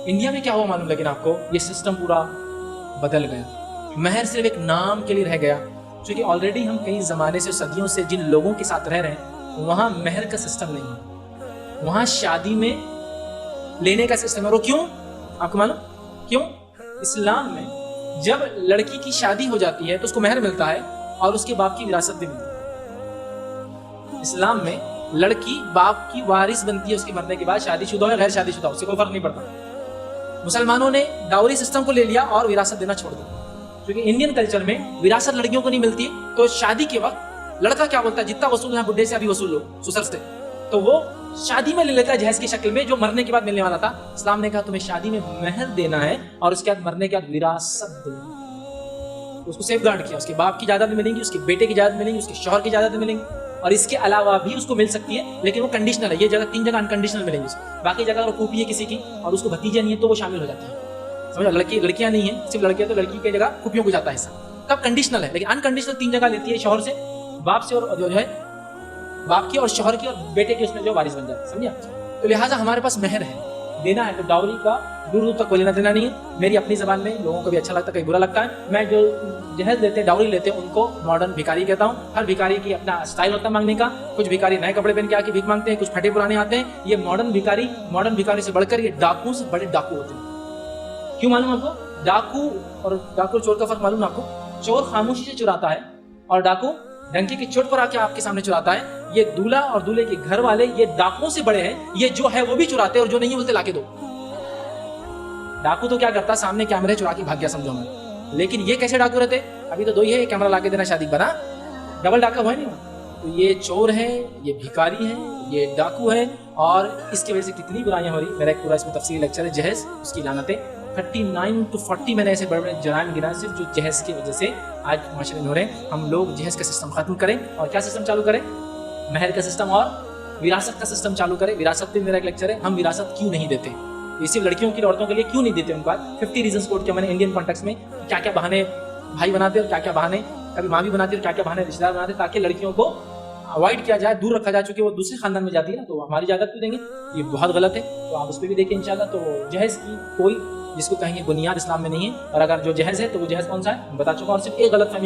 India में क्या हुआ मालूम, लेकिन आपको ये सिस्टम पूरा बदल गया। महर सिर्फ एक नाम के लिए रह गया, क्योंकि ऑलरेडी हम कई ज़माने से, सदियों से जिन लोगों के साथ रह रहे हैं वहाँ महर का सिस्टम नहीं है, वहाँ शादी में लेने का सिस्टम है। और क्यों आपको मालूम क्यों? इस्लाम में जब लड़की की शादी हो जाती है तो उसको महर मिलता है और उसके बाप की विरासत भी मिलती है। इस्लाम में लड़की बाप की वारिस बनती है उसके मरने के बाद, शादीशुदा हो या गैर शादीशुदा, उससे कोई फर्क नहीं पड़ता। मुसलमानों ने डाउरी सिस्टम को ले लिया और विरासत देना छोड़ दिया, क्योंकि इंडियन कल्चर में विरासत लड़कियों को नहीं मिलती। तो शादी के वक्त लड़का क्या बोलता है, जितना वसूल है बुढ़े से अभी वसूल लो, ससुर से, तो वो शादी में ले लेता है जहेज की शक्ल में, जो मरने के बाद मिलने वाला था। इस्लाम ने कहा तुम्हें शादी में महर देना है और उसके बाद मरने के बाद विरासत देना है। उसको सेफ गार्ड किया, उसके बाप की जायदाद मिलेंगी, उसके बेटे की जायदाद मिलेंगी, उसके शौहर की जायदाद मिलेंगी, और इसके अलावा भी उसको मिल सकती है, लेकिन वो कंडीशनल है। ये जगह 3 जगह अनकंडीशनल मिलेंगी उसको, बाकी जगह अगर फूफी है किसी की और उसको भतीजा नहीं है तो वो शामिल हो जाती है। समझो, लड़कियां नहीं है, सिर्फ लड़कियां, तो लड़की की जगह फूफियों को जाता है हिस्सा। तब कंडीशनल है, लेकिन अनकंडीशनल 3 जगह लेती है, शौहर से, बाप से, और जो है बाप की और शौहर की और बेटे की, उसमें जो वारिस बन जाता है। समझिए? तो लिहाजा हमारे पास महर है, देना है, तो डाउरी का दूर दूर तक कोई लेना देना नहीं है। मेरी अपनी जबान में लोगों को भी अच्छा लगता है, कहीं बुरा लगता है। मैं जो जहेज लेते हैं, डाउरी लेते हैं, उनको मॉडर्न भिखारी कहता हूँ। हर भिखारी की अपना स्टाइल होता है मांगने का। कुछ भिखारी नए कपड़े पहन के आके भीख मांगते हैं, कुछ फटे पुराने आते हैं। ये मॉडर्न भिखारी से बढ़कर ये डाकुओं से बड़े डाकू होते हैं। क्यों मालूम आपको? डाकू और चोर का फर्क मालूम आपको? चोर खामोशी से चुराता है और डाकू डंकी की चोट पर आके आपके सामने चुराता है। ये दूल्हा और दूल्हे के घर वाले ये डाकुओं से बड़े हैं। ये जो है वो भी चुराते हैं और जो नहीं है बोलते लाके दो। डाकू तो क्या करता, सामने कैमरे चुरा के भाग गया, समझो मैं। लेकिन ये कैसे डाकू रहते? अभी तो 2 ही है, कैमरा लाके देना, शादी बना, डबल डाका हुआ नहीं। तो ये चोर है, ये भिखारी है, ये डाकू है, और इसकी वजह से कितनी बुराइयां हो रही। मेरा एक पूरा इसमें तफसीली लेक्चर है, जहेज, उसकी लानतें। 39 to 40 मैंने ऐसे बड़े बड़े जराइम गिनाए सिर्फ जो जहेज की वजह से आज माशरे में हो रहे हैं। हम लोग जहेज का सिस्टम खत्म करें और क्या सिस्टम चालू करें? महर का सिस्टम और विरासत का सिस्टम चालू करें। विरासत पे मेरा एक लेक्चर है, हम विरासत क्यों नहीं देते, ये सिर्फ लड़कियों की, औरतों के लिए क्यों नहीं देते। उनका 50 रीजंस कोट किया मैंने इंडियन कॉन्टेक्स्ट में, क्या क्या बहाने भाई बनाते और क्या क्या बहाने कभी माँ भी बनाती और क्या क्या बहाने रिश्तेदार बनाते, ताकि लड़कियों को अवॉइड किया जाए, दूर रखा जाए। चूंकि वो दूसरे खानदान में जाती है ना, तो हमारी इजाजत क्यों देंगे? ये बहुत गलत है। तो आप उस पर भी देखें इंशाल्लाह। तो जहेज की कोई, जिसको कहेंगे बुनियाद, इस्लाम में नहीं है। और अगर जो जहेज है तो वो जहेज कौन सा है बता चुका। और सिर्फ एक गलत फहमी